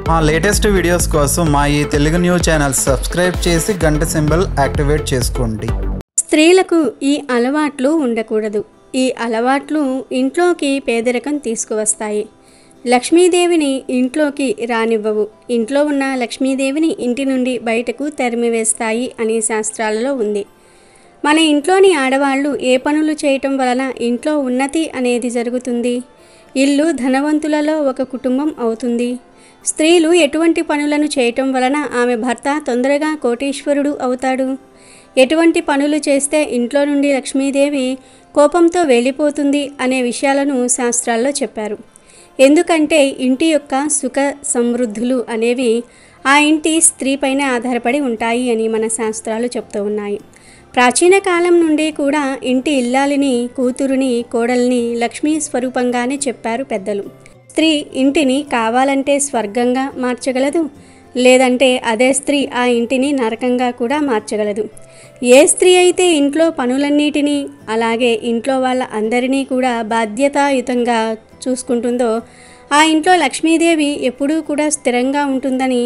మా latest videos కోసం మా ఈ తెలుగు న్యూస్ ఛానల్ సబ్స్క్రైబ్ చేసి గంట సింబల్ యాక్టివేట్ చేసుకోండి. స్త్రీలకు ఈ అలవాట్లు ఉండకూడదు. ఈ అలవాట్లు ఇంట్లోకి పేదరికం తీసుకువస్తాయి. లక్ష్మీదేవిని ఇంట్లోకి రానివ్వవు. ఇంట్లో ఉన్న లక్ష్మీదేవిని ఇంటి నుండి బయటకు తరిమివేస్తాయి అని శాస్త్రాలలో ఉంది. మన ఇంట్లోని ఆడవాళ్ళు ఏ పనులు చేయటం వలన ఇంట్లో ఉన్నతి అనేది జరుగుతుంది? ఇల్లు ధనవంతులలో ఒక కుటుంబం అవుతుంది. స్త్రీలు ఎటువంటి పనులను చేయటం వలన ఆమె భర్త తొందరగా కోటీశ్వరుడు అవుతాడు? ఎటువంటి పనులు చేస్తే ఇంట్లో నుండి లక్ష్మీదేవి కోపంతో వెళ్ళిపోతుంది అనే విషయాలను శాస్త్రాల్లో చెప్పారు. ఎందుకంటే ఇంటి యొక్క సుఖ సమృద్ధులు అనేవి ఆ ఇంటి స్త్రీపైన ఆధారపడి ఉంటాయి అని మన శాస్త్రాలు చెప్తూ ఉన్నాయి. ప్రాచీన కాలం నుండి కూడా ఇంటి ఇల్లాలిని, కూతురుని, కోడల్ని లక్ష్మీ స్వరూపంగానే చెప్పారు పెద్దలు. స్త్రీ ఇంటిని కావాలంటే స్వర్గంగా మార్చగలదు, లేదంటే అదే స్త్రీ ఆ ఇంటిని నరకంగా కూడా మార్చగలదు. ఏ స్త్రీ అయితే ఇంట్లో పనులన్నిటినీ అలాగే ఇంట్లో వాళ్ళ అందరినీ కూడా బాధ్యతాయుతంగా చూసుకుంటుందో ఆ ఇంట్లో లక్ష్మీదేవి ఎప్పుడూ కూడా స్థిరంగా ఉంటుందని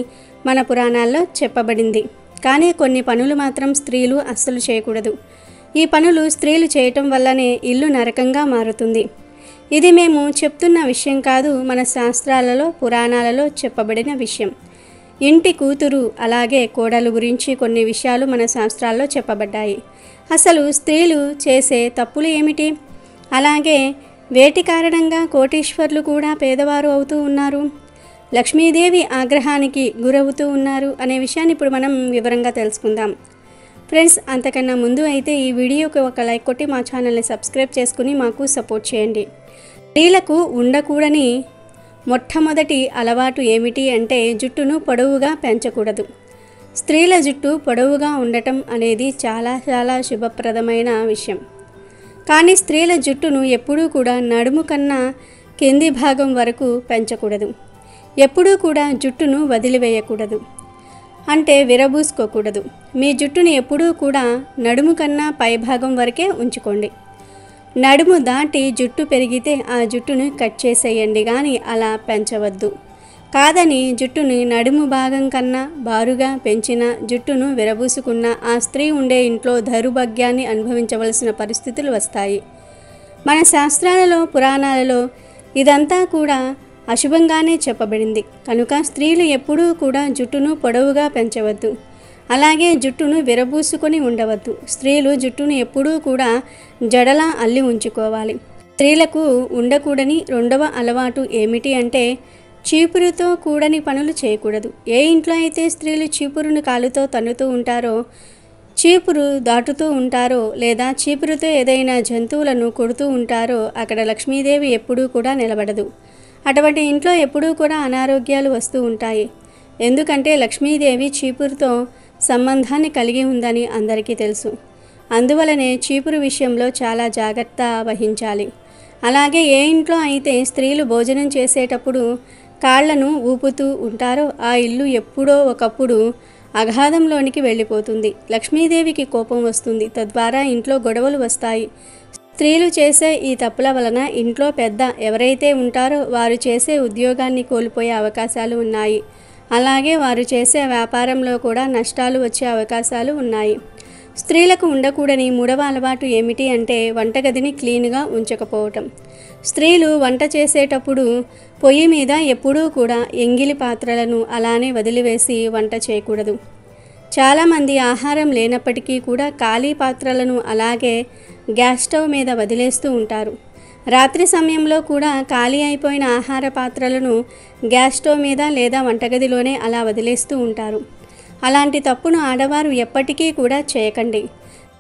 మన పురాణాల్లో చెప్పబడింది. కానీ కొన్ని పనులు మాత్రం స్త్రీలు అస్సలు చేయకూడదు. ఈ పనులు స్త్రీలు చేయటం వల్లనే ఇల్లు నరకంగా మారుతుంది. ఇది మేము చెప్తున్న విషయం కాదు, మన శాస్త్రాలలో పురాణాలలో చెప్పబడిన విషయం. ఇంటి కూతురు అలాగే కోడలు గురించి కొన్ని విషయాలు మన శాస్త్రాల్లో చెప్పబడ్డాయి. అసలు స్త్రీలు చేసే తప్పులు ఏమిటి? అలాగే వేటి కారణంగా కోటీశ్వర్లు కూడా పేదవారు అవుతూ ఉన్నారు, లక్ష్మీదేవి ఆగ్రహానికి గురవుతూ ఉన్నారు అనే విషయాన్ని ఇప్పుడు మనం వివరంగా తెలుసుకుందాం. ఫ్రెండ్స్, అంతకన్నా ముందు అయితే ఈ వీడియోకి ఒక లైక్ కొట్టి మా ఛానల్ని సబ్స్క్రైబ్ చేసుకుని మాకు సపోర్ట్ చేయండి. స్త్రీలకు ఉండకూడని మొట్టమొదటి అలవాటు ఏమిటి అంటే జుట్టును పొడవుగా పెంచకూడదు. స్త్రీల జుట్టు పొడవుగా ఉండటం అనేది చాలా చాలా శుభప్రదమైన విషయం. కానీ స్త్రీల జుట్టును ఎప్పుడూ కూడా నడుము కన్నా కింది భాగం వరకు పెంచకూడదు. ఎప్పుడూ కూడా జుట్టును వదిలివేయకూడదు, అంటే విరబూసుకోకూడదు. మీ జుట్టును ఎప్పుడూ కూడా నడుము కన్నా పైభాగం వరకే ఉంచుకోండి. నడుము దాటి జుట్టు పెరిగితే ఆ జుట్టును కట్ చేసేయండి, కానీ అలా పెంచవద్దు. కాదని జుట్టుని నడుము భాగం కన్నా బారుగా పెంచిన జుట్టును విరబూసుకున్న ఆ స్త్రీ ఉండే ఇంట్లో దౌర్భాగ్యాన్ని అనుభవించవలసిన పరిస్థితులు వస్తాయి. మన శాస్త్రాలలో పురాణాలలో ఇదంతా కూడా అశుభంగానే చెప్పబడింది. కనుక స్త్రీలు ఎప్పుడూ కూడా జుట్టును పొడవుగా పెంచవద్దు, అలాగే జుట్టును విరబూసుకొని ఉండవద్దు. స్త్రీలు జుట్టును ఎప్పుడూ కూడా జడలా అల్లి ఉంచుకోవాలి. స్త్రీలకు ఉండకూడని రెండవ అలవాటు ఏమిటి అంటే చీపురుతో కూడని పనులు చేయకూడదు. ఏ ఇంట్లో అయితే స్త్రీలు చీపురును కాలుతో తన్నుతూ ఉంటారో, చీపురు దాటుతూ ఉంటారో, లేదా చీపురుతో ఏదైనా జంతువులను కొడుతూ ఉంటారో అక్కడ లక్ష్మీదేవి ఎప్పుడూ కూడా నిలబడదు. అటువంటి ఇంట్లో ఎప్పుడూ కూడా అనారోగ్యాలు వస్తూ ఉంటాయి. ఎందుకంటే లక్ష్మీదేవి చీపురుతో సంబంధాన్ని కలిగి ఉందని అందరికీ తెలుసు. అందువలనే చీపురు విషయంలో చాలా జాగ్రత్త వహించాలి. అలాగే ఏ ఇంట్లో అయితే స్త్రీలు భోజనం చేసేటప్పుడు కాళ్లను ఊపుతూ ఉంటారో ఆ ఇల్లు ఎప్పుడో ఒకప్పుడు అగాధంలోనికి వెళ్ళిపోతుంది. లక్ష్మీదేవికి కోపం వస్తుంది, తద్వారా ఇంట్లో గొడవలు వస్తాయి. స్త్రీలు చేసే ఈ తప్పుల వలన ఇంట్లో పెద్ద ఎవరైతే ఉంటారో వారు చేసే ఉద్యోగాన్ని కోల్పోయే అవకాశాలు ఉన్నాయి. అలాగే వారు చేసే వ్యాపారంలో కూడా నష్టాలు వచ్చే అవకాశాలు ఉన్నాయి. స్త్రీలకు ఉండకూడని మూడవ అలవాటు ఏమిటి అంటే వంటగదిని క్లీన్గా ఉంచకపోవటం. స్త్రీలు వంట చేసేటప్పుడు పొయ్యి మీద ఎప్పుడూ కూడా ఎంగిలి పాత్రలను అలానే వదిలివేసి వంట చేయకూడదు. చాలామంది ఆహారం లేనప్పటికీ కూడా ఖాళీ పాత్రలను అలాగే గ్యాస్ స్టవ్ మీద వదిలేస్తూ ఉంటారు. రాత్రి సమయంలో కూడా ఖాళీ అయిపోయిన ఆహార పాత్రలను గ్యాస్ స్టవ్ మీద లేదా వంటగదిలోనే అలా వదిలేస్తూ ఉంటారు. అలాంటి తప్పును ఆడవారు ఎప్పటికీ కూడా చేయకండి.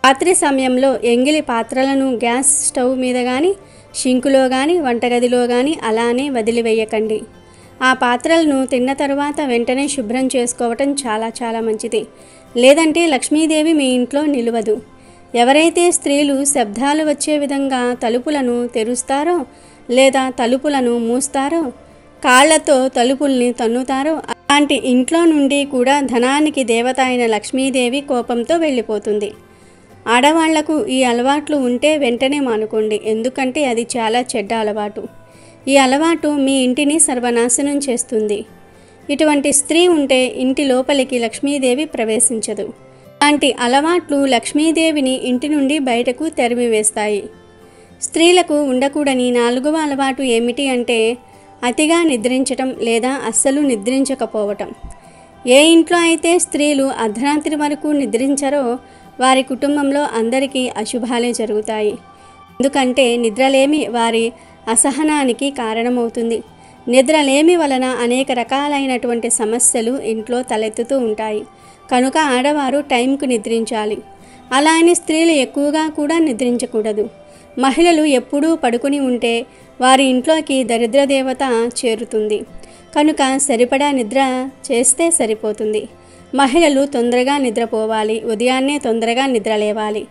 రాత్రి సమయంలో ఎంగిలి పాత్రలను గ్యాస్ స్టవ్ మీద కానీ, షింకులో కానీ, వంటగదిలో కానీ అలానే వదిలివేయకండి. ఆ పాత్రలను తిన్న తర్వాత వెంటనే శుభ్రం చేసుకోవటం చాలా చాలా మంచిది. లేదంటే లక్ష్మీదేవి మీ ఇంట్లో నిలవదు. ఎవరైతే స్త్రీలు శబ్దాలు వచ్చే విధంగా తలుపులను తెరుస్తారో లేదా తలుపులను మూస్తారో, కాళ్లతో తలుపుల్ని తన్నుతారో అలాంటి ఇంట్లో నుండి కూడా ధనానికి దేవత అయిన లక్ష్మీదేవి కోపంతో వెళ్ళిపోతుంది. ఆడవాళ్లకు ఈ అలవాట్లు ఉంటే వెంటనే మానుకోండి, ఎందుకంటే అది చాలా చెడ్డ అలవాటు. ఈ అలవాటు మీ ఇంటిని సర్వనాశనం చేస్తుంది. ఇటువంటి స్త్రీ ఉంటే ఇంటి లోపలికి లక్ష్మీదేవి ప్రవేశించదు. అలాంటి అలవాట్లు లక్ష్మీదేవిని ఇంటి నుండి బయటకు తరిమివేస్తాయి. స్త్రీలకు ఉండకూడని 4వ అలవాటు ఏమిటి అంటే అతిగా నిద్రించటం లేదా అస్సలు నిద్రించకపోవటం. ఏ ఇంట్లో అయితే స్త్రీలు అర్ధరాత్రి వరకు నిద్రించరో వారి కుటుంబంలో అందరికీ అశుభాలే జరుగుతాయి. ఎందుకంటే నిద్రలేమి వారి అసహనానికి కారణమవుతుంది. నిద్రలేమి వలన అనేక రకాలైనటువంటి సమస్యలు ఇంట్లో తలెత్తుతూ ఉంటాయి. కనుక ఆడవారు టైంకు నిద్రించాలి. అలా అని స్త్రీలు ఎక్కువగా కూడా నిద్రించకూడదు. మహిళలు ఎప్పుడూ పడుకుని ఉంటే వారి ఇంట్లోకి దరిద్ర దేవత చేరుతుంది. కనుక సరిపడా నిద్ర చేస్తే సరిపోతుంది. మహిళలు తొందరగా నిద్రపోవాలి. ఉదయాన్నే తొందరగా నిద్రలేవాలి.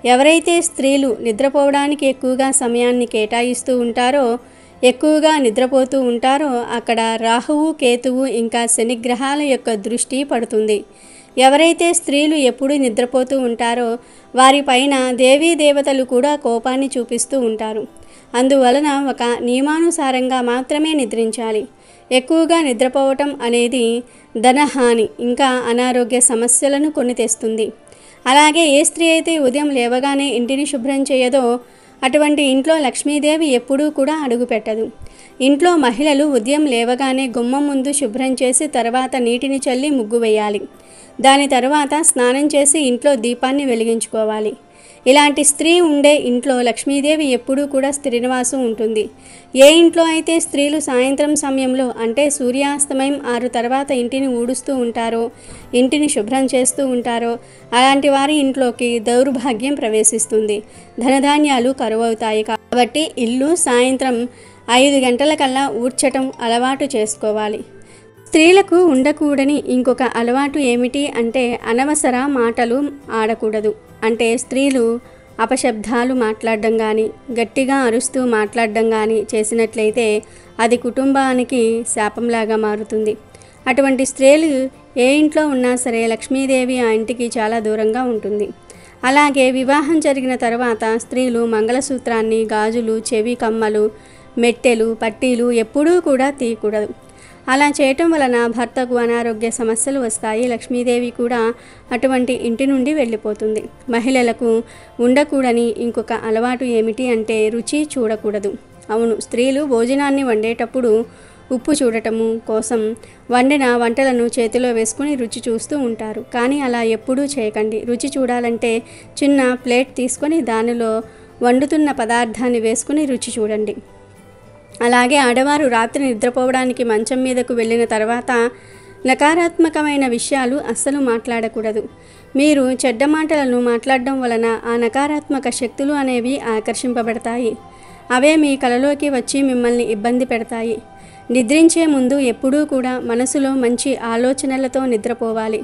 ఎవరైతే స్త్రీలు నిద్రపోవడానికి ఎక్కువగా సమయాన్ని కేటాయిస్తూ ఉంటారో, ఎక్కువగా నిద్రపోతూ ఉంటారో అక్కడ రాహువు, కేతువు ఇంకా శనిగ్రహాల యొక్క దృష్టి పడుతుంది. ఎవరైతే స్త్రీలు ఎప్పుడు నిద్రపోతూ ఉంటారో వారిపైన దేవీ దేవతలు కూడా కోపాన్ని చూపిస్తూ ఉంటారు. అందువలన ఒక నియమానుసారంగా మాత్రమే నిద్రించాలి. ఎక్కువగా నిద్రపోవటం అనేది ధనహాని ఇంకా అనారోగ్య సమస్యలను కొని తెస్తుంది. అలాగే ఏ స్త్రీ అయితే ఉదయం లేవగానే ఇంటిని శుభ్రం చేయదో అటువంటి ఇంట్లో లక్ష్మీదేవి ఎప్పుడూ కూడా అడుగుపెట్టదు. ఇంట్లో మహిళలు ఉదయం లేవగానే గుమ్మం ముందు శుభ్రం చేసి తర్వాత నీటిని చల్లి ముగ్గు వేయాలి. దాని తర్వాత స్నానం చేసి ఇంట్లో దీపాన్ని వెలిగించుకోవాలి. ఇలాంటి స్త్రీ ఉండే ఇంట్లో లక్ష్మీదేవి ఎప్పుడూ కూడా స్థిరనివాసం ఉంటుంది. ఏ ఇంట్లో అయితే స్త్రీలు సాయంత్రం సమయంలో అంటే సూర్యాస్తమయం 6 తర్వాత ఇంటిని ఊడుస్తూ ఉంటారో, ఇంటిని శుభ్రం చేస్తూ ఉంటారో అలాంటి వారి ఇంట్లోకి దౌర్భాగ్యం ప్రవేశిస్తుంది. ధనధాన్యాలు కరువవుతాయి. కాబట్టి ఇల్లు సాయంత్రం 5 గంటలకల్లా ఊడ్చటం అలవాటు చేసుకోవాలి. స్త్రీలకు ఉండకూడని ఇంకొక అలవాటు ఏమిటి అంటే అనవసర మాటలు ఆడకూడదు. అంటే స్త్రీలు అపశబ్దాలు మాట్లాడడం కానీ, గట్టిగా అరుస్తూ మాట్లాడడం కానీ చేసినట్లయితే అది కుటుంబానికి శాపంలాగా మారుతుంది. అటువంటి స్త్రీలు ఏ ఇంట్లో ఉన్నా సరే లక్ష్మీదేవి ఆ ఇంటికి చాలా దూరంగా ఉంటుంది. అలాగే వివాహం జరిగిన తర్వాత స్త్రీలు మంగళసూత్రాన్ని, గాజులు, చెవి కమ్మలు, మెట్టెలు, పట్టీలు ఎప్పుడూ కూడా తీయకూడదు. అలా చేయటం వలన భర్తకు అనారోగ్య సమస్యలు వస్తాయి. లక్ష్మీదేవి కూడా అటువంటి ఇంటి నుండి వెళ్ళిపోతుంది. మహిళలకు ఉండకూడని ఇంకొక అలవాటు ఏమిటి అంటే రుచి చూడకూడదు. అవును, స్త్రీలు భోజనాన్ని వండేటప్పుడు ఉప్పు చూడటము కోసం వండిన వంటలను చేతిలో వేసుకుని రుచి చూస్తూ ఉంటారు. కానీ అలా ఎప్పుడూ చేయకండి. రుచి చూడాలంటే చిన్న ప్లేట్ తీసుకొని దానిలో వండుతున్న పదార్థాన్ని వేసుకుని రుచి చూడండి. అలాగే ఆడవారు రాత్రి నిద్రపోవడానికి మంచం మీదకు వెళ్ళిన తర్వాత నకారాత్మకమైన విషయాలు అస్సలు మాట్లాడకూడదు. మీరు చెడ్డ మాటలను మాట్లాడడం వలన ఆ నకారాత్మక శక్తులు అనేవి ఆకర్షింపబడతాయి. అవే మీ కలలోకి వచ్చి మిమ్మల్ని ఇబ్బంది పెడతాయి. నిద్రించే ముందు ఎప్పుడూ కూడా మనసులో మంచి ఆలోచనలతో నిద్రపోవాలి.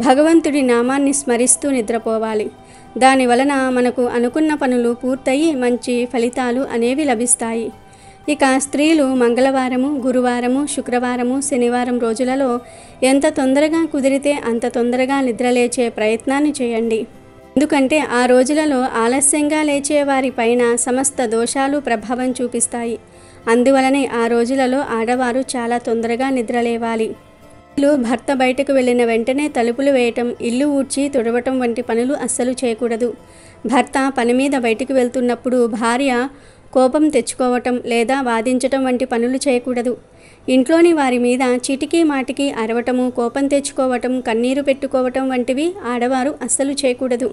భగవంతుడి నామాన్ని స్మరిస్తూ నిద్రపోవాలి. దాని వలన మనకు అనుకున్న పనులు పూర్తయి మంచి ఫలితాలు అనేవి లభిస్తాయి. ఇక స్త్రీలు మంగళవారము, గురువారము, శుక్రవారము, శనివారం రోజులలో ఎంత తొందరగా కుదిరితే అంత తొందరగా నిద్రలేచే ప్రయత్నాన్ని చేయండి. ఎందుకంటే ఆ రోజులలో ఆలస్యంగా లేచే వారి పైన సమస్త దోషాలు ప్రభావం చూపిస్తాయి. అందువలనే ఆ రోజులలో ఆడవారు చాలా తొందరగా నిద్రలేవాలి. భర్త బయటకు వెళ్ళిన వెంటనే తలుపులు వేయటం, ఇల్లు ఊడ్చి తుడవటం వంటి పనులు అస్సలు చేయకూడదు. భర్త పని మీద బయటకు వెళ్తున్నప్పుడు భార్య కోపం తెచ్చుకోవటం లేదా వాదించటం వంటి పనులు చేయకూడదు. ఇంట్లోని వారి మీద చీటికి మాటికి అరవటము, కోపం తెచ్చుకోవటం, కన్నీరు పెట్టుకోవటం వంటివి ఆడవారు అస్సలు చేయకూడదు.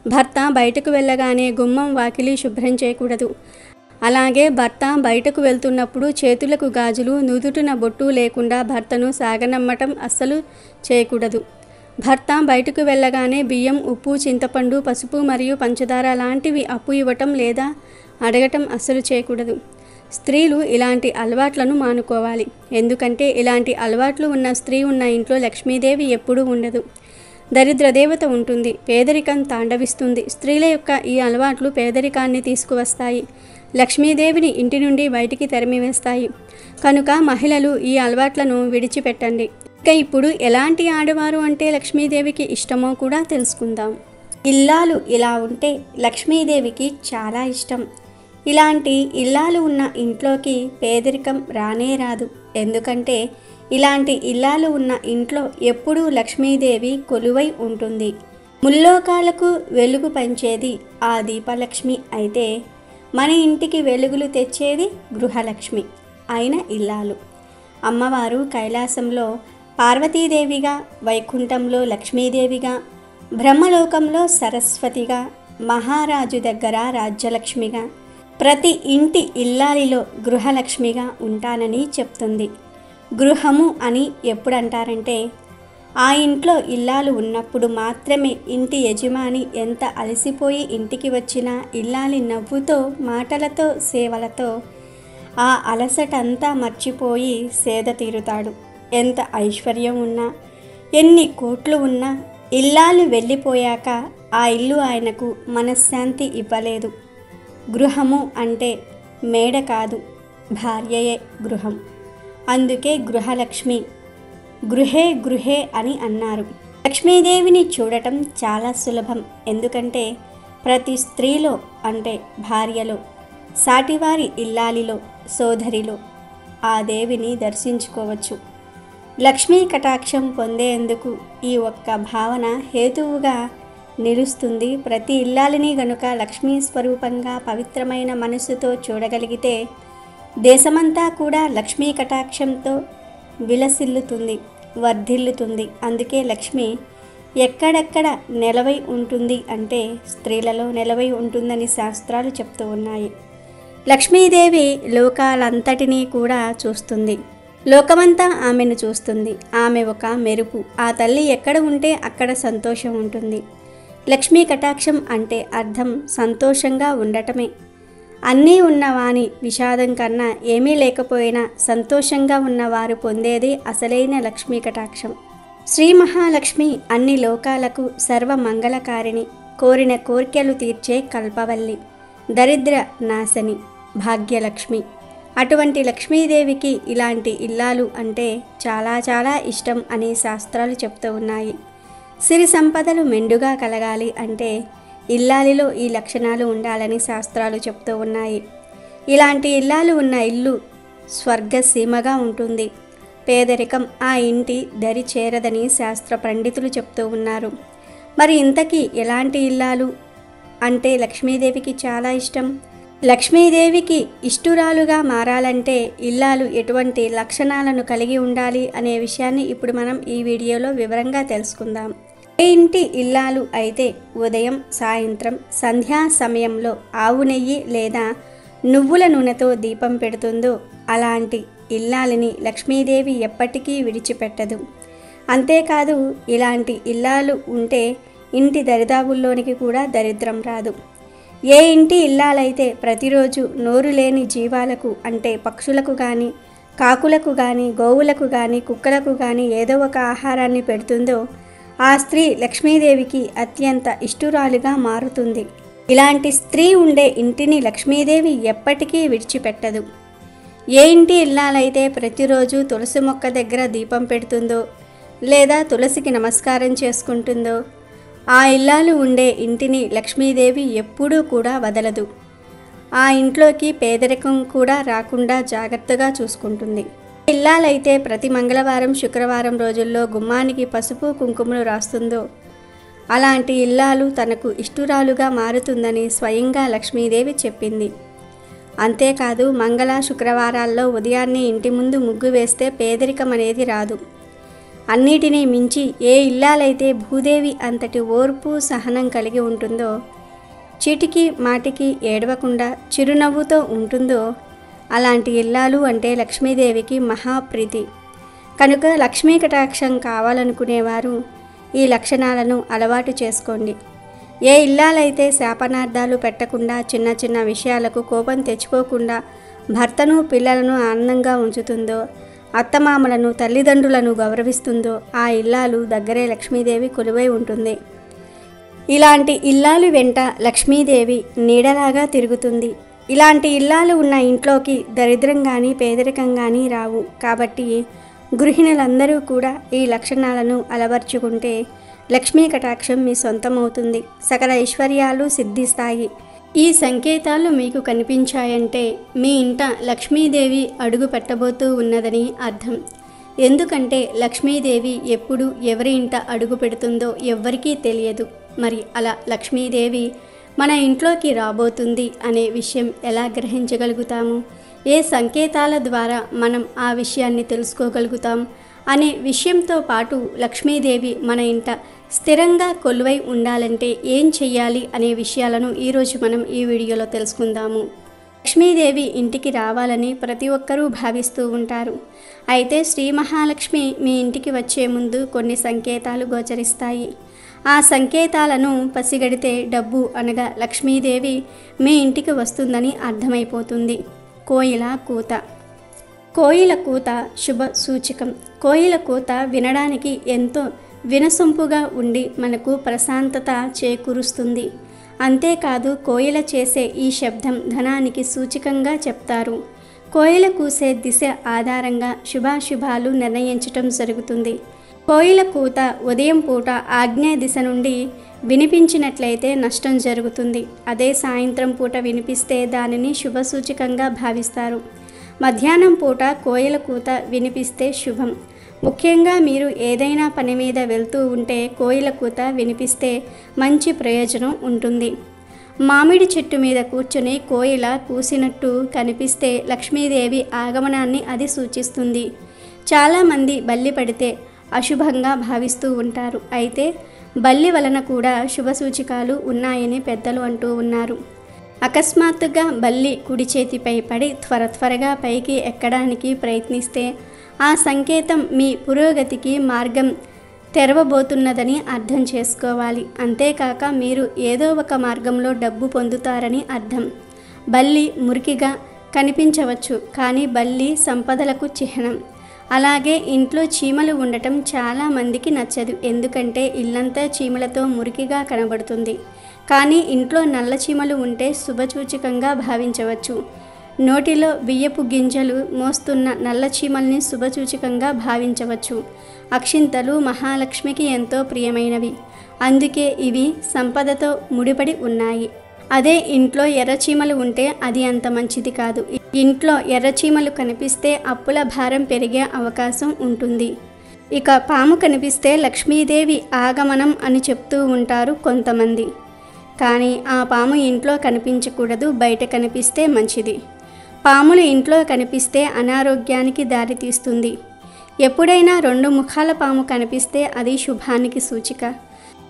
భర్త బయటకు వెళ్ళగానే గుమ్మం, వాకిలి శుభ్రం చేయకూడదు. అలాగే భర్త బయటకు వెళ్తున్నప్పుడు చేతులకు గాజులు, నుదుటిన బొట్టు లేకుండా భర్తను సాగనమ్మటం అస్సలు చేయకూడదు. భర్త బయటకు వెళ్ళగానే బియ్యం, ఉప్పు, చింతపండు, పసుపు మరియు పంచదార లాంటివి అప్పు ఇవ్వటం లేదా అడగటం అస్సలు చేయకూడదు. స్త్రీలు ఇలాంటి అలవాట్లను మానుకోవాలి. ఎందుకంటే ఇలాంటి అలవాట్లు ఉన్న స్త్రీ ఉన్న ఇంట్లో లక్ష్మీదేవి ఎప్పుడూ ఉండదు. దరిద్ర దేవత ఉంటుంది. పేదరికం తాండవిస్తుంది. స్త్రీల యొక్క ఈ అలవాట్లు పేదరికాన్ని తీసుకువస్తాయి. లక్ష్మీదేవిని ఇంటి నుండి బయటికి తరిమివేస్తాయి. కనుక మహిళలు ఈ అలవాట్లను విడిచిపెట్టండి. ఇక ఇప్పుడు ఎలాంటి ఆడవారు అంటే లక్ష్మీదేవికి ఇష్టమో కూడా తెలుసుకుందాం. ఇల్లాలు ఇలా ఉంటే లక్ష్మీదేవికి చాలా ఇష్టం. ఇలాంటి ఇల్లాలు ఉన్న ఇంట్లోకి పేదరికం రానే రాదు. ఎందుకంటే ఇలాంటి ఇల్లాలు ఉన్న ఇంట్లో ఎప్పుడూ లక్ష్మీదేవి కొలువై ఉంటుంది. ముల్లోకాలకు వెలుగు పంచేది ఆ దీపలక్ష్మి అయితే మన ఇంటికి వెలుగులు తెచ్చేది గృహలక్ష్మి అయిన ఇల్లాలు. అమ్మవారు కైలాసంలో పార్వతీదేవిగా, వైకుంఠంలో లక్ష్మీదేవిగా, బ్రహ్మలోకంలో సరస్వతిగా, మహారాజు దగ్గర రాజ్యలక్ష్మిగా, ప్రతి ఇంటి ఇల్లాలిలో గృహలక్ష్మిగా ఉంటానని చెప్తుంది. గృహము అని ఎప్పుడు అంటారంటే ఆ ఇంట్లో ఇల్లాలు ఉన్నప్పుడు మాత్రమే. ఇంటి యజమాని ఎంత అలసిపోయి ఇంటికి వచ్చినా ఇల్లాలి నవ్వుతో, మాటలతో, సేవలతో ఆ అలసటంతా మర్చిపోయి సేద తీరుతాడు. ఎంత ఐశ్వర్యం ఉన్నా, ఎన్ని కోట్లు ఉన్నా ఇల్లాలు వెళ్ళిపోయాక ఆ ఇల్లు ఆయనకు మనశ్శాంతి ఇవ్వలేదు. గృహము అంటే మేడ కాదు, భార్యయే గృహం. అందుకే గృహలక్ష్మి గృహే అని అన్నారు. లక్ష్మీదేవిని చూడటం చాలా సులభం. ఎందుకంటే ప్రతి స్త్రీలో అంటే భార్యలో, సాటివారి ఇల్లాలిలో, సోదరిలో ఆ దేవిని దర్శించుకోవచ్చు. లక్ష్మీ కటాక్షం పొందేందుకు ఈ ఒక్క భావన హేతువుగా నిలుస్తుంది. ప్రతి ఇల్లాలిని గనుక లక్ష్మీ స్వరూపంగా పవిత్రమైన మనసుతో చూడగలిగితే దేశమంతా కూడా లక్ష్మీ కటాక్షంతో విలసిల్లుతుంది, వర్ధిల్లుతుంది. అందుకే లక్ష్మి ఎక్కడెక్కడ నెలవై ఉంటుంది అంటే స్త్రీలలో నెలవై ఉంటుందని శాస్త్రాలు చెప్తూ ఉన్నాయి. లక్ష్మీదేవి లోకాలంతటినీ కూడా చూస్తుంది. లోకమంతా ఆమెను చూస్తుంది. ఆమె ఒక మెరుపు. ఆ తల్లి ఎక్కడ ఉంటే అక్కడ సంతోషం ఉంటుంది. లక్ష్మీ కటాక్షం అంటే అర్థం సంతోషంగా ఉండటమే. అన్నీ ఉన్నవాని విషాదం కన్నా ఏమీ లేకపోయినా సంతోషంగా ఉన్నవారు పొందేది అసలైన లక్ష్మీ కటాక్షం. శ్రీ మహాలక్ష్మి అన్ని లోకాలకు సర్వమంగళకారిణి, కోరిన కోర్కెలు తీర్చే కల్పవల్లి, దరిద్ర నాశని, భాగ్యలక్ష్మి. అటువంటి లక్ష్మీదేవికి ఇలాంటి ఇల్లాలు అంటే చాలా చాలా ఇష్టం అని శాస్త్రాలు చెప్తూ ఉన్నాయి. సిరి సంపదలు మెండుగా కలగాలి అంటే ఇల్లాలిలో ఈ లక్షణాలు ఉండాలని శాస్త్రాలు చెప్తూ ఉన్నాయి. ఇలాంటి ఇల్లాలు ఉన్న ఇల్లు స్వర్గసీమగా ఉంటుంది. పేదరికం ఆ ఇంటి దరి చేరదని శాస్త్ర పండితులు చెప్తూ ఉన్నారు. మరి ఇంతకీ ఎలాంటి ఇల్లాలు అంటే లక్ష్మీదేవికి చాలా ఇష్టం? లక్ష్మీదేవికి ఇష్టురాలుగా మారాలంటే ఇల్లాలు ఎటువంటి లక్షణాలను కలిగి ఉండాలి అనే విషయాన్ని ఇప్పుడు మనం ఈ వీడియోలో వివరంగా తెలుసుకుందాం. ఏ ఇంటి ఇల్లాలు అయితే ఉదయం, సాయంత్రం, సంధ్యా సమయంలో ఆవు నెయ్యి లేదా నువ్వుల నూనెతో దీపం పెడుతుందో అలాంటి ఇల్లాలిని లక్ష్మీదేవి ఎప్పటికీ విడిచిపెట్టదు. అంతేకాదు, ఇలాంటి ఇల్లాలు ఉంటే ఇంటి దరిదాపుల్లోనికి కూడా దరిద్రం రాదు. ఏ ఇంటి ఇల్లాలైతే ప్రతిరోజు నోరు లేని జీవాలకు అంటే పక్షులకు కానీ, కాకులకు కానీ, గోవులకు కానీ, కుక్కలకు కానీ ఏదో ఒక ఆహారాన్ని పెడుతుందో ఆ స్త్రీ లక్ష్మీదేవికి అత్యంత ఇష్టురాలుగా మారుతుంది. ఇలాంటి స్త్రీ ఉండే ఇంటిని లక్ష్మీదేవి ఎప్పటికీ విడిచిపెట్టదు. ఏ ఇంటి ఇల్లాలైతే ప్రతిరోజు తులసి మొక్క దగ్గర దీపం పెడుతుందో లేదా తులసికి నమస్కారం చేసుకుంటుందో ఆ ఇల్లాలు ఉండే ఇంటిని లక్ష్మీదేవి ఎప్పుడూ కూడా వదలదు. ఆ ఇంట్లోకి పేదరికం కూడా రాకుండా జాగ్రత్తగా చూసుకుంటుంది. ఇల్లాలైతే ప్రతి మంగళవారం, శుక్రవారం రోజుల్లో గుమ్మానికి పసుపు కుంకుమలు రాస్తుందో అలాంటి ఇల్లాలు తనకు ఇష్టురాలుగా మారుతుందని స్వయంగా లక్ష్మీదేవి చెప్పింది. అంతేకాదు, మంగళ శుక్రవారాల్లో ఉదయాన్నే ఇంటి ముందు ముగ్గు వేస్తే పేదరికం అనేది రాదు. అన్నిటినీ మించి ఏ ఇల్లాలైతే భూదేవి అంతటి ఓర్పు, సహనం కలిగి ఉంటుందో, చీటికి మాటికి ఏడవకుండా చిరునవ్వుతో ఉంటుందో అలాంటి ఇల్లాలు అంటే లక్ష్మీదేవికి మహాప్రీతి. కనుక లక్ష్మీ కటాక్షం కావాలనుకునేవారు ఈ లక్షణాలను అలవాటు చేసుకోండి. ఏ ఇల్లాలైతే శాపనార్థాలు పెట్టకుండా, చిన్న చిన్న విషయాలకు కోపం తెచ్చుకోకుండా భర్తను, పిల్లలను ఆనందంగా ఉంచుతుందో, అత్తమామలను, తల్లిదండ్రులను గౌరవిస్తుందో ఆ ఇల్లాలు దగ్గరే లక్ష్మీదేవి కొలువై ఉంటుంది. ఇలాంటి ఇల్లాలు వెంట లక్ష్మీదేవి నీడలాగా తిరుగుతుంది. ఇలాంటి ఇల్లాలు ఉన్న ఇంట్లోకి దరిద్రం కానీ, పేదరికం కానీ రావు. కాబట్టి గృహిణులందరూ కూడా ఈ లక్షణాలను అలవర్చుకుంటే లక్ష్మీ కటాక్షం మీ సొంతమవుతుంది. సకల ఐశ్వర్యాలు సిద్ధిస్తాయి. ఈ సంకేతాలు మీకు కనిపించాయంటే మీ ఇంట లక్ష్మీదేవి అడుగు పెట్టబోతూ ఉన్నదని అర్థం. ఎందుకంటే లక్ష్మీదేవి ఎప్పుడు ఎవరి ఇంట అడుగు పెడుతుందో ఎవ్వరికీ తెలియదు. మరి అలా లక్ష్మీదేవి మన ఇంట్లోకి రాబోతుంది అనే విషయం ఎలా గ్రహించగలుగుతాము, ఏ సంకేతాల ద్వారా మనం ఆ విషయాన్ని తెలుసుకోగలుగుతాం అనే విషయంతో పాటు లక్ష్మీదేవి మన ఇంట స్థిరంగా కొలువై ఉండాలంటే ఏం చెయ్యాలి అనే విషయాలను ఈరోజు మనం ఈ వీడియోలో తెలుసుకుందాము. లక్ష్మీదేవి ఇంటికి రావాలని ప్రతి ఒక్కరూ భావిస్తూ ఉంటారు. అయితే శ్రీ మహాలక్ష్మి మీ ఇంటికి వచ్చే ముందు కొన్ని సంకేతాలు గోచరిస్తాయి. ఆ సంకేతాలను పసిగడితే డబ్బు అనగా లక్ష్మీదేవి మీ ఇంటికి వస్తుందని అర్థమైపోతుంది. కోయిల కూత. కోయిల కూత శుభ సూచకం. కోయిల కూత వినడానికి ఎంతో వినసొంపుగా ఉండి మనకు ప్రశాంతత చేకూరుస్తుంది. అంతేకాదు కోయిల చేసే ఈ శబ్దం ధనానికి సూచకంగా చెప్తారు. కోయిల కూసే దిశ ఆధారంగా శుభాశుభాలు నిర్ణయించటం జరుగుతుంది. కోయిల కూత ఉదయం పూట ఆగ్నేయ దిశ నుండి వినిపించినట్లయితే నష్టం జరుగుతుంది. అదే సాయంత్రం పూట వినిపిస్తే దానిని శుభసూచకంగా భావిస్తారు. మధ్యాహ్నం పూట కోయిల కూత వినిపిస్తే శుభం. ముఖ్యంగా మీరు ఏదైనా పని మీద వెళ్తూ ఉంటే కోయిల కూత వినిపిస్తే మంచి ప్రయోజనం ఉంటుంది. మామిడి చెట్టు మీద కూర్చుని కోయిల కూసినట్టు కనిపిస్తే లక్ష్మీదేవి ఆగమనాన్ని అది సూచిస్తుంది. చాలామంది బల్లి పడితే అశుభంగా భావిస్తూ ఉంటారు. అయితే బల్లి వలన కూడా శుభసూచికాలు ఉన్నాయని పెద్దలు అంటూ ఉన్నారు. అకస్మాత్తుగా బల్లి కుడి చేతిపై పడి త్వరగా పైకి ఎక్కడానికి ప్రయత్నిస్తే ఆ సంకేతం మీ పురోగతికి మార్గం తెరవబోతున్నదని అర్థం చేసుకోవాలి. అంతేకాక మీరు ఏదో ఒక మార్గంలో డబ్బు పొందుతారని అర్థం. బల్లి మురికిగా కనిపించవచ్చు, కానీ బల్లి సంపదలకు చిహ్నం. అలాగే ఇంట్లో చీమలు ఉండటం చాలామందికి నచ్చదు. ఎందుకంటే ఇల్లంతా చీమలతో మురికిగా కనబడుతుంది. కానీ ఇంట్లో నల్ల చీమలు ఉంటే శుభసూచకంగా భావించవచ్చు. నోటిలో బియ్యపు గింజలు మోస్తున్న నల్ల చీమల్ని శుభసూచకంగా భావించవచ్చు. అక్షింతలు మహాలక్ష్మికి ఎంతో ప్రియమైనవి. అందుకే ఇవి సంపదతో ముడిపడి ఉన్నాయి. అదే ఇంట్లో ఎర్రచీమలు ఉంటే అది అంత మంచిది కాదు. ఇంట్లో ఎర్రచీమలు కనిపిస్తే అప్పుల భారం పెరిగే అవకాశం ఉంటుంది. ఇక పాము కనిపిస్తే లక్ష్మీదేవి ఆగమనం అని చెప్తూ ఉంటారు కొంతమంది. కానీ ఆ పాము ఇంట్లో కనిపించకూడదు, బయట కనిపిస్తే మంచిది. పాములు ఇంట్లో కనిపిస్తే అనారోగ్యానికి దారితీస్తుంది. ఎప్పుడైనా 2 ముఖాల పాము కనిపిస్తే అది శుభానికి సూచిక.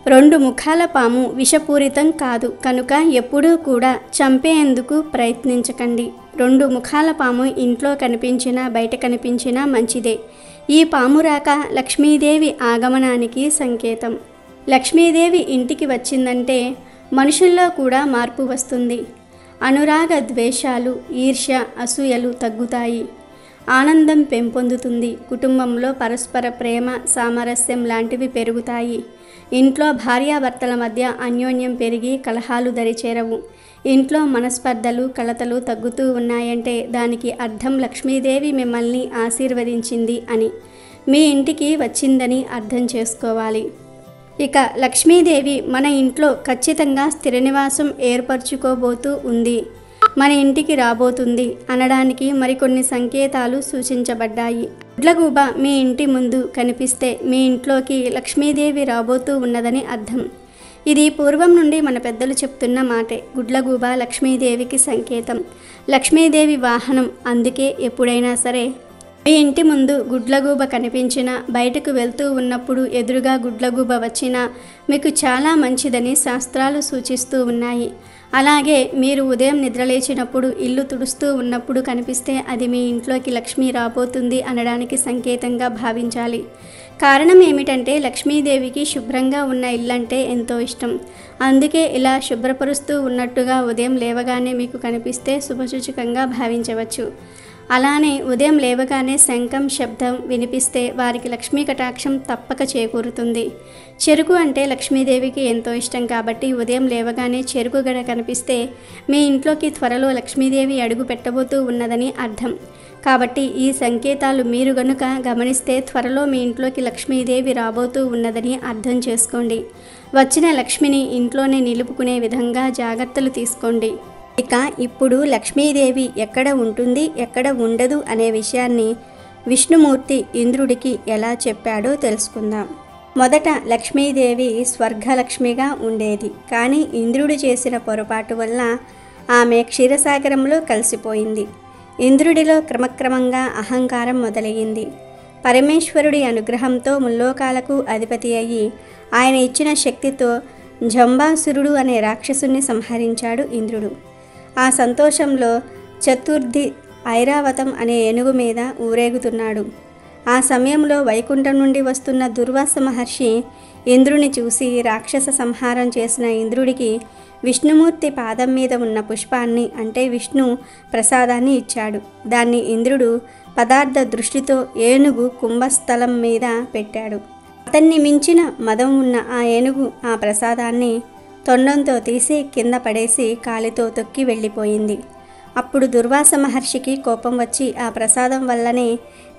2 ముఖాల పాము విషపూరితం కాదు కనుక ఎప్పుడూ కూడా చంపేందుకు ప్రయత్నించకండి. 2 ముఖాల పాము ఇంట్లో కనిపించినా బయట కనిపించినా మంచిదే. ఈ పాము రాక లక్ష్మీదేవి ఆగమనానికి సంకేతం. లక్ష్మీదేవి ఇంటికి వచ్చిందంటే మనుషుల్లో కూడా మార్పు వస్తుంది. అనురాగ ద్వేషాలు, ఈర్ష్య, అసూయలు తగ్గుతాయి. ఆనందం పెంపొందుతుంది. కుటుంబంలో పరస్పర ప్రేమ, సామరస్యం లాంటివి పెరుగుతాయి. ఇంట్లో భార్యాభర్తల మధ్య అన్యోన్యం పెరిగి కలహాలు దరిచేరవు. ఇంట్లో మనస్పర్ధలు, కలతలు తగ్గుతూ ఉన్నాయంటే దానికి అర్థం లక్ష్మీదేవి మిమ్మల్ని ఆశీర్వదించింది అని, మీ ఇంటికి వచ్చిందని అర్థం చేసుకోవాలి. ఇక లక్ష్మీదేవి మన ఇంట్లో ఖచ్చితంగా స్థిర నివాసం ఏర్పరచుకోబోతూ ఉంది, మన ఇంటికి రాబోతుంది అనడానికి మరికొన్ని సంకేతాలు సూచించబడ్డాయి. గుడ్లగూబ మీ ఇంటి ముందు కనిపిస్తే మీ ఇంట్లోకి లక్ష్మీదేవి రాబోతూ ఉన్నదని అర్థం. ఇది పూర్వం నుండి మన పెద్దలు చెప్తున్న మాటే. గుడ్లగూబ లక్ష్మీదేవికి సంకేతం, లక్ష్మీదేవి వాహనం. అందుకే ఎప్పుడైనా సరే మీ ఇంటి ముందు గుడ్లగూబ కనిపించినా, బయటకు వెళ్తూ ఉన్నప్పుడు ఎదురుగా గుడ్లగూబ వచ్చినా మీకు చాలా మంచిదని శాస్త్రాలు సూచిస్తూ ఉన్నాయి. అలాగే మీరు ఉదయం నిద్రలేచినప్పుడు ఇల్లు తుడుస్తూ ఉన్నప్పుడు కనిపిస్తే అది మీ ఇంట్లోకి లక్ష్మి రాబోతుంది అనడానికి సంకేతంగా భావించాలి. కారణం ఏమిటంటే లక్ష్మీదేవికి శుభ్రంగా ఉన్న ఇల్లంటే ఎంతో ఇష్టం. అందుకే ఇలా శుభ్రపరుస్తూ ఉన్నట్టుగా ఉదయం లేవగానే మీకు కనిపిస్తే శుభసూచకంగా భావించవచ్చు. అలానే ఉదయం లేవగానే శంఖం శబ్దం వినిపిస్తే వారికి లక్ష్మీ కటాక్షం తప్పక చేకూరుతుంది. చెరుకు అంటే లక్ష్మీదేవికి ఎంతో ఇష్టం కాబట్టి ఉదయం లేవగానే చెరుకు గడ కనిపిస్తే మీ ఇంట్లోకి త్వరలో లక్ష్మీదేవి అడుగు పెట్టబోతూ ఉన్నదని అర్థం. కాబట్టి ఈ సంకేతాలు మీరు గనుక గమనిస్తే త్వరలో మీ ఇంట్లోకి లక్ష్మీదేవి రాబోతూ ఉన్నదని అర్థం చేసుకోండి. వచ్చిన లక్ష్మిని ఇంట్లోనే నిలుపుకునే విధంగా జాగ్రత్తలు తీసుకోండి. ఇక ఇప్పుడు లక్ష్మీదేవి ఎక్కడ ఉంటుంది, ఎక్కడ ఉండదు అనే విషయాన్ని విష్ణుమూర్తి ఇంద్రుడికి ఎలా చెప్పాడో తెలుసుకుందాం. మొదట లక్ష్మీదేవి స్వర్గలక్ష్మిగా ఉండేది. కానీ ఇంద్రుడు చేసిన పొరపాటు వల్ల ఆమె క్షీరసాగరంలో కలిసిపోయింది. ఇంద్రుడిలో క్రమక్రమంగా అహంకారం మొదలయ్యింది. పరమేశ్వరుడి అనుగ్రహంతో ముల్లోకాలకు అధిపతి అయ్యి ఆయన ఇచ్చిన శక్తితో జంబాసురుడు అనే రాక్షసుని సంహరించాడు ఇంద్రుడు. ఆ సంతోషంలో చతుర్థి ఐరావతం అనే ఏనుగు మీద ఊరేగుతున్నాడు. ఆ సమయంలో వైకుంఠం నుండి వస్తున్న దుర్వాస మహర్షి ఇంద్రుని చూసి రాక్షస సంహారం చేసిన ఇంద్రుడికి విష్ణుమూర్తి పాదం మీద ఉన్న పుష్పాన్ని అంటే విష్ణు ప్రసాదాన్ని ఇచ్చాడు. దాన్ని ఇంద్రుడు పదార్థ దృష్టితో ఏనుగు కుంభస్థలం మీద పెట్టాడు. అతన్ని మించిన మదం ఉన్న ఆ ఏనుగు ఆ ప్రసాదాన్ని తొండంతో తీసి కింద పడేసి కాలితో తొక్కి వెళ్ళిపోయింది. అప్పుడు దుర్వాస మహర్షికి కోపం వచ్చి ఆ ప్రసాదం వల్లనే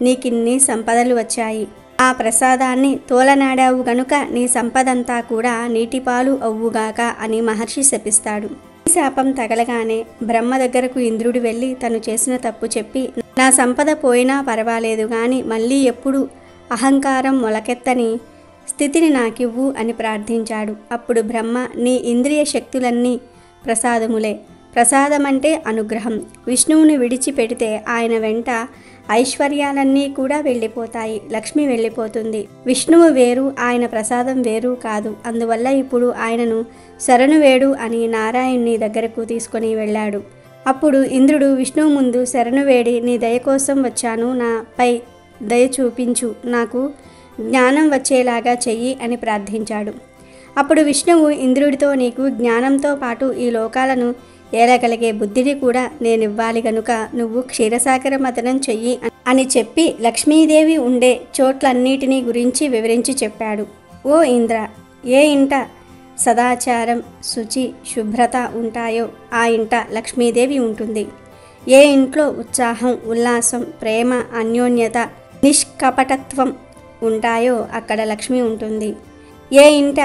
నీకిన్ని సంపదలు వచ్చాయి, ఆ ప్రసాదాన్ని తోలనాడావు గనుక నీ సంపదంతా కూడా నీటిపాలు అవ్వుగాక అని మహర్షి శపిస్తాడు. ఈ శాపం తగలగానే బ్రహ్మ దగ్గరకు ఇంద్రుడు వెళ్ళి తను చేసిన తప్పు చెప్పి నా సంపద పోయినా పర్వాలేదు కానీ మళ్ళీ ఎప్పుడు అహంకారం మొలకెత్తని స్థితిని నాకివ్వు అని ప్రార్థించాడు. అప్పుడు బ్రహ్మ నీ ఇంద్రియ శక్తులన్నీ ప్రసాదములే, ప్రసాదమంటే అనుగ్రహం. విష్ణువుని విడిచిపెడితే ఆయన వెంట ఐశ్వర్యాలన్నీ కూడా వెళ్ళిపోతాయి, లక్ష్మి వెళ్ళిపోతుంది. విష్ణువు వేరు, ఆయన ప్రసాదం వేరు కాదు. అందువల్ల ఇప్పుడు ఆయనను శరణు వేడు అని నారాయణుని దగ్గరకు తీసుకొని వెళ్ళాడు. అప్పుడు ఇంద్రుడు విష్ణువు ముందు శరణు వేడి నీ దయ కోసం వచ్చాను, నాపై దయ చూపించు, నాకు జ్ఞానం వచ్చేలాగా చెయ్యి అని ప్రార్థించాడు. అప్పుడు విష్ణువు ఇంద్రుడితో నీకు జ్ఞానంతో పాటు ఈ లోకాలను ఏలగలిగే బుద్ధిని కూడా నేనివ్వాలి గనుక నువ్వు క్షీరసాగర మథనం చెయ్యి అని చెప్పి లక్ష్మీదేవి ఉండే చోట్లన్నిటినీ గురించి వివరించి చెప్పాడు. ఓ ఇంద్ర, ఏ ఇంట సదాచారం శుచి శుభ్రత ఉంటాయో ఆ ఇంట లక్ష్మీదేవి ఉంటుంది. ఏ ఇంట్లో ఉత్సాహం ఉల్లాసం ప్రేమ అన్యోన్యత నిష్కపటత్వం ఉంటాయో అక్కడ లక్ష్మి ఉంటుంది. ఏ ఇంట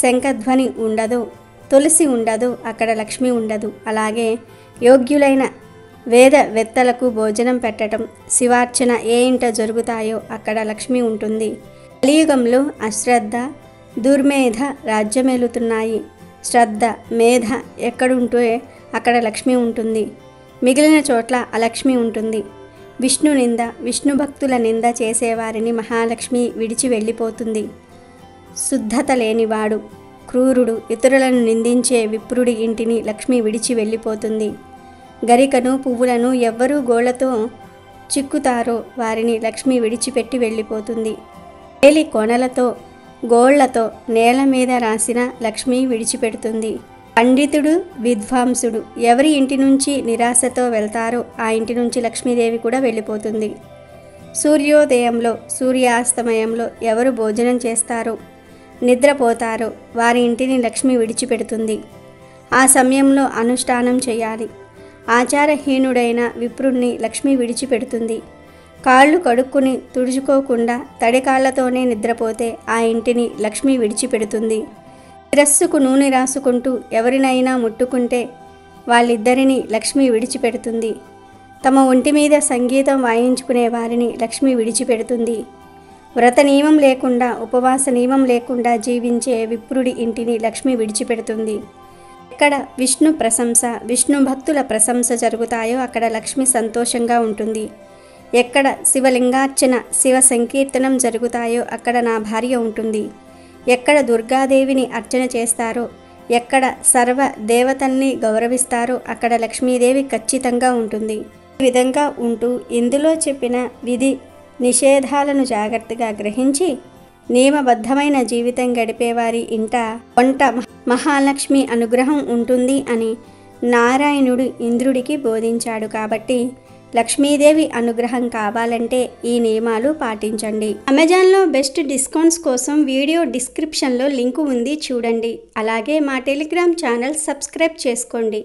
శంఖధ్వని ఉండదో తులసి ఉండదు అక్కడ లక్ష్మి ఉండదు. అలాగే యోగ్యులైన వేదవేత్తలకు భోజనం పెట్టడం శివార్చన ఏ ఇంట జరుగుతాయో అక్కడ లక్ష్మి ఉంటుంది. కలియుగంలో అశ్రద్ధ దుర్మేధ రాజ్యమేలుతున్నాయి. శ్రద్ధ మేధ ఎక్కడుంటే అక్కడ లక్ష్మి ఉంటుంది, మిగిలిన చోట్ల అలక్ష్మి ఉంటుంది. విష్ణు నింద విష్ణు భక్తుల నింద చేసేవారిని మహాలక్ష్మి విడిచి వెళ్ళిపోతుంది. శుద్ధత లేనివాడు క్రూరుడు ఇతరులను నిందించే విప్రుడి ఇంటిని లక్ష్మి విడిచి వెళ్ళిపోతుంది. గరికను పువ్వులను ఎవ్వరూ గోళ్లతో చిక్కుతారో వారిని లక్ష్మి విడిచిపెట్టి వెళ్ళిపోతుంది. వేలి కొనలతో గోళ్లతో నేల మీద రాసిన లక్ష్మి విడిచిపెడుతుంది. పండితుడు విద్వాంసుడు ఎవరి ఇంటి నుంచి నిరాశతో వెళ్తారో ఆ ఇంటి నుంచి లక్ష్మీదేవి కూడా వెళ్ళిపోతుంది. సూర్యోదయంలో సూర్యాస్తమయంలో ఎవరు భోజనం చేస్తారో నిద్రపోతారో వారి ఇంటిని లక్ష్మి విడిచిపెడుతుంది. ఆ సమయంలో అనుష్ఠానం చేయాలి. ఆచారహీనుడైన విప్రుణ్ణి లక్ష్మి విడిచిపెడుతుంది. కాళ్ళు కడుక్కుని తుడుచుకోకుండా తడి కాళ్లతోనే నిద్రపోతే ఆ ఇంటిని లక్ష్మి విడిచిపెడుతుంది. శిరస్సుకు నూనె రాసుకుంటూ ఎవరినైనా ముట్టుకుంటే వాళ్ళిద్దరిని లక్ష్మి విడిచిపెడుతుంది. తమ ఒంటి మీద సంగీతం వాయించుకునే వారిని లక్ష్మి విడిచిపెడుతుంది. వ్రత నియమం లేకుండా ఉపవాస నియమం లేకుండా జీవించే విప్రుడి ఇంటిని లక్ష్మి విడిచిపెడుతుంది. ఎక్కడ విష్ణు ప్రశంస విష్ణు భక్తుల ప్రశంస జరుగుతాయో అక్కడ లక్ష్మి సంతోషంగా ఉంటుంది. ఎక్కడ శివలింగార్చన శివ సంకీర్తనం జరుగుతాయో అక్కడ నా భార్య ఉంటుంది. ఎక్కడ దుర్గాదేవిని అర్చన చేస్తారో ఎక్కడ సర్వ దేవతల్ని గౌరవిస్తారో అక్కడ లక్ష్మీదేవి ఖచ్చితంగా ఉంటుంది. ఈ విధంగా ఉంటూ ఇందులో చెప్పిన విధి నిషేధాలను జాగ్రత్తగా గ్రహించి నియమబద్ధమైన జీవితం గడిపేవారి ఇంట వంట మహాలక్ష్మి అనుగ్రహం ఉంటుంది అని నారాయణుడు ఇంద్రుడికి బోధించాడు. కాబట్టి లక్ష్మీదేవి అనుగ్రహం కావాలంటే ఈ నియమాలు పాటించండి. అమెజాన్లో బెస్ట్ డిస్కౌంట్స్ కోసం వీడియో డిస్క్రిప్షన్లో లింకు ఉంది, చూడండి. అలాగే మా టెలిగ్రామ్ ఛానల్ సబ్స్క్రైబ్ చేసుకోండి.